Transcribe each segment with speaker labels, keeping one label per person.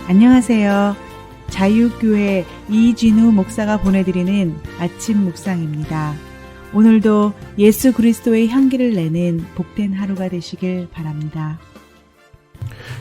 Speaker 1: 안녕하세요. 자유교회 이진우 목사가 보내드리는 아침 묵상입니다. 오늘도 예수 그리스도의 향기를 내는 복된 하루가 되시길 바랍니다.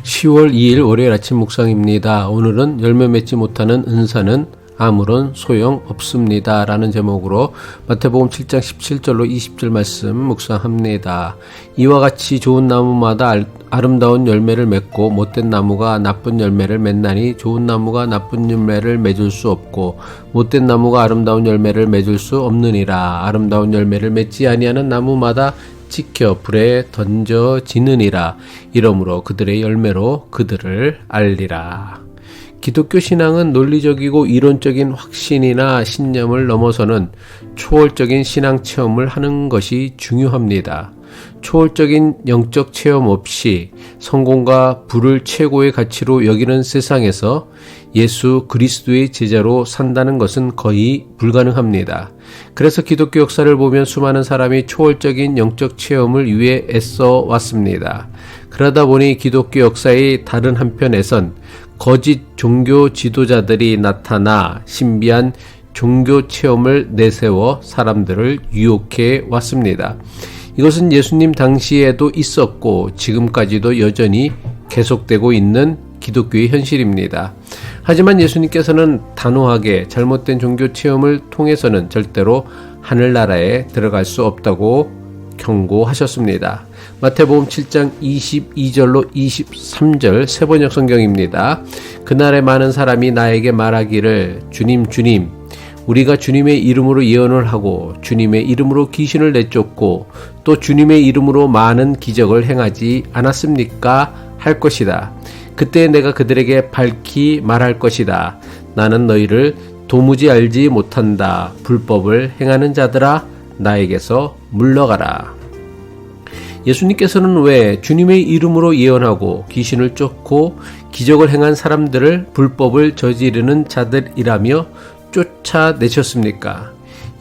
Speaker 2: 10월 2일 월요일 아침 묵상입니다. 오늘은 열매 맺지 못하는 은사는 아무런 소용 없습니다. 라는 제목으로 마태복음 7장 17절로 20절 말씀 묵상합니다. 이와 같이 좋은 나무마다 아름다운 열매를 맺고 못된 나무가 나쁜 열매를 맺나니 좋은 나무가 나쁜 열매를 맺을 수 없고 못된 나무가 아름다운 열매를 맺을 수 없느니라. 아름다운 열매를 맺지 아니하는 나무마다 지켜 불에 던져지느니라. 이러므로 그들의 열매로 그들을 알리라. 기독교 신앙은 논리적이고 이론적인 확신이나 신념을 넘어서는 초월적인 신앙 체험을 하는 것이 중요합니다. 초월적인 영적 체험 없이 성공과 부를 최고의 가치로 여기는 세상에서 예수 그리스도의 제자로 산다는 것은 거의 불가능합니다. 그래서 기독교 역사를 보면 수많은 사람이 초월적인 영적 체험을 위해 애써 왔습니다. 그러다 보니 기독교 역사의 다른 한편에선 거짓 종교 지도자들이 나타나 신비한 종교 체험을 내세워 사람들을 유혹해 왔습니다. 이것은 예수님 당시에도 있었고 지금까지도 여전히 계속되고 있는 기독교의 현실입니다. 하지만 예수님께서는 단호하게 잘못된 종교 체험을 통해서는 절대로 하늘나라에 들어갈 수 없다고 경고하셨습니다. 마태복음 7장 22절로 23절 세번역 성경입니다. 그날에 많은 사람이 나에게 말하기를 주님 주님 우리가 주님의 이름으로 예언을 하고 주님의 이름으로 귀신을 내쫓고 또 주님의 이름으로 많은 기적을 행하지 않았습니까? 할 것이다. 그때 내가 그들에게 밝히 말할 것이다. 나는 너희를 도무지 알지 못한다. 불법을 행하는 자들아 나에게서 물러가라. 예수님께서는 왜 주님의 이름으로 예언하고 귀신을 쫓고 기적을 행한 사람들을 불법을 저지르는 자들이라며 쫓아내셨습니까?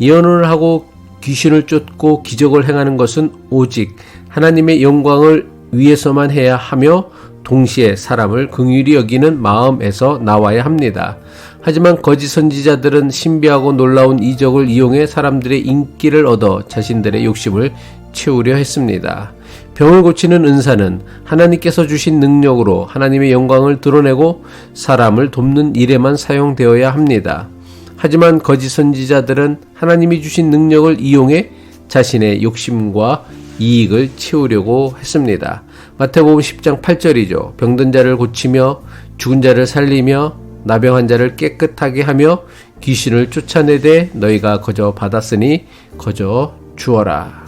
Speaker 2: 예언을 하고 귀신을 쫓고 기적을 행하는 것은 오직 하나님의 영광을 위해서만 해야 하며 동시에 사람을 긍휼히 여기는 마음에서 나와야 합니다. 하지만 거짓 선지자들은 신비하고 놀라운 이적을 이용해 사람들의 인기를 얻어 자신들의 욕심을 채우려 했습니다. 병을 고치는 은사는 하나님께서 주신 능력으로 하나님의 영광을 드러내고 사람을 돕는 일에만 사용되어야 합니다. 하지만 거짓 선지자들은 하나님이 주신 능력을 이용해 자신의 욕심과 이익을 채우려고 했습니다. 마태복음 10장 8절이죠. 병든 자를 고치며 죽은 자를 살리며 나병한 자를 깨끗하게 하며 귀신을 쫓아내되 너희가 거저 받았으니 거저 주어라.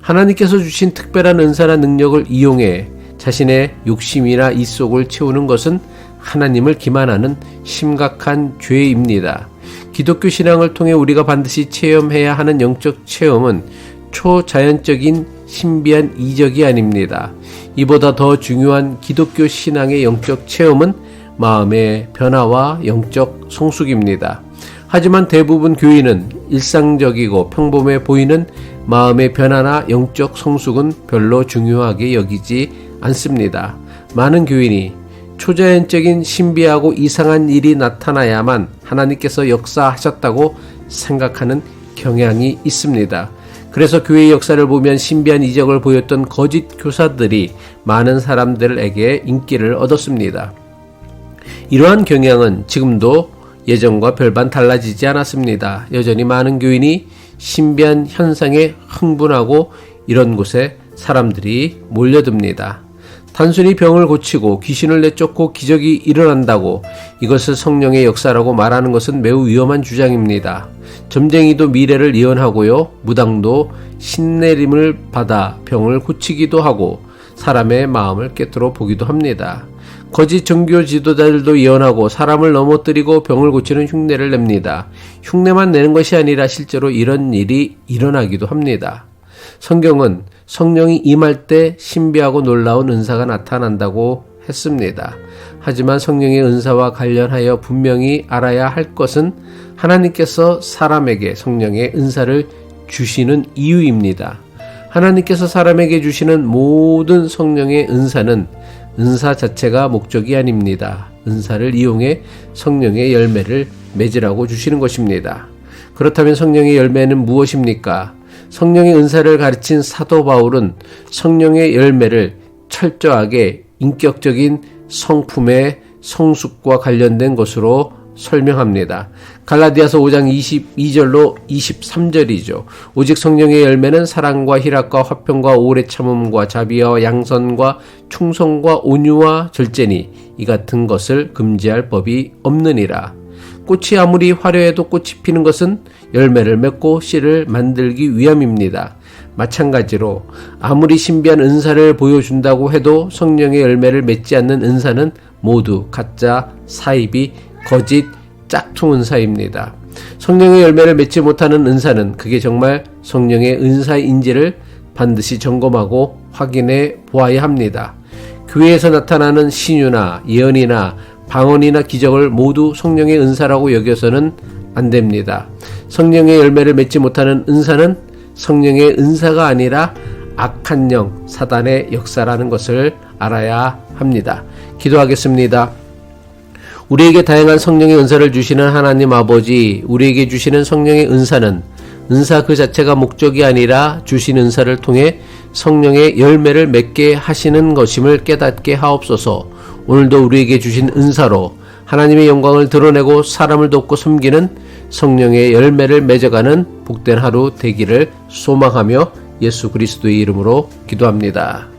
Speaker 2: 하나님께서 주신 특별한 은사나 능력을 이용해 자신의 욕심이나 이속을 채우는 것은 하나님을 기만하는 심각한 죄입니다. 기독교 신앙을 통해 우리가 반드시 체험해야 하는 영적 체험은 초자연적인 신비한 이적이 아닙니다. 이보다 더 중요한 기독교 신앙의 영적 체험은 마음의 변화와 영적 성숙입니다. 하지만 대부분 교인은 일상적이고 평범해 보이는 마음의 변화나 영적 성숙은 별로 중요하게 여기지 않습니다. 많은 교인이 초자연적인 신비하고 이상한 일이 나타나야만 하나님께서 역사하셨다고 생각하는 경향이 있습니다. 그래서 교회의 역사를 보면 신비한 이적을 보였던 거짓 교사들이 많은 사람들에게 인기를 얻었습니다. 이러한 경향은 지금도 예전과 별반 달라지지 않았습니다. 여전히 많은 교인이 신비한 현상에 흥분하고 이런 곳에 사람들이 몰려듭니다. 단순히 병을 고치고 귀신을 내쫓고 기적이 일어난다고 이것을 성령의 역사라고 말하는 것은 매우 위험한 주장입니다. 점쟁이도 미래를 예언하고요. 무당도 신내림을 받아 병을 고치기도 하고 사람의 마음을 꿰뚫어 보기도 합니다. 거짓 종교 지도자들도 예언하고 사람을 넘어뜨리고 병을 고치는 흉내를 냅니다. 흉내만 내는 것이 아니라 실제로 이런 일이 일어나기도 합니다. 성경은 성령이 임할 때 신비하고 놀라운 은사가 나타난다고 했습니다. 하지만 성령의 은사와 관련하여 분명히 알아야 할 것은 하나님께서 사람에게 성령의 은사를 주시는 이유입니다. 하나님께서 사람에게 주시는 모든 성령의 은사는 은사 자체가 목적이 아닙니다. 은사를 이용해 성령의 열매를 맺으라고 주시는 것입니다. 그렇다면 성령의 열매는 무엇입니까? 성령의 은사를 가르친 사도 바울은 성령의 열매를 철저하게 인격적인 성품의 성숙과 관련된 것으로 설명합니다. 갈라디아서 5장 22절로 23절이죠. 오직 성령의 열매는 사랑과 희락과 화평과 오래 참음과 자비와 양선과 충성과 온유와 절제니 이 같은 것을 금지할 법이 없느니라. 꽃이 아무리 화려해도 꽃이 피는 것은 열매를 맺고 씨를 만들기 위함입니다. 마찬가지로 아무리 신비한 은사를 보여준다고 해도 성령의 열매를 맺지 않는 은사는 모두 가짜, 사이비, 거짓, 짝퉁 은사입니다. 성령의 열매를 맺지 못하는 은사는 그게 정말 성령의 은사인지를 반드시 점검하고 확인해 보아야 합니다. 교회에서 나타나는 신유나 예언이나 방언이나 기적을 모두 성령의 은사라고 여겨서는 안 됩니다. 성령의 열매를 맺지 못하는 은사는 성령의 은사가 아니라 악한 영, 사단의 역사라는 것을 알아야 합니다. 기도하겠습니다. 우리에게 다양한 성령의 은사를 주시는 하나님 아버지, 우리에게 주시는 성령의 은사는 은사 그 자체가 목적이 아니라 주신 은사를 통해 성령의 열매를 맺게 하시는 것임을 깨닫게 하옵소서. 오늘도 우리에게 주신 은사로 하나님의 영광을 드러내고 사람을 돕고 섬기는 성령의 열매를 맺어가는 복된 하루 되기를 소망하며 예수 그리스도의 이름으로 기도합니다.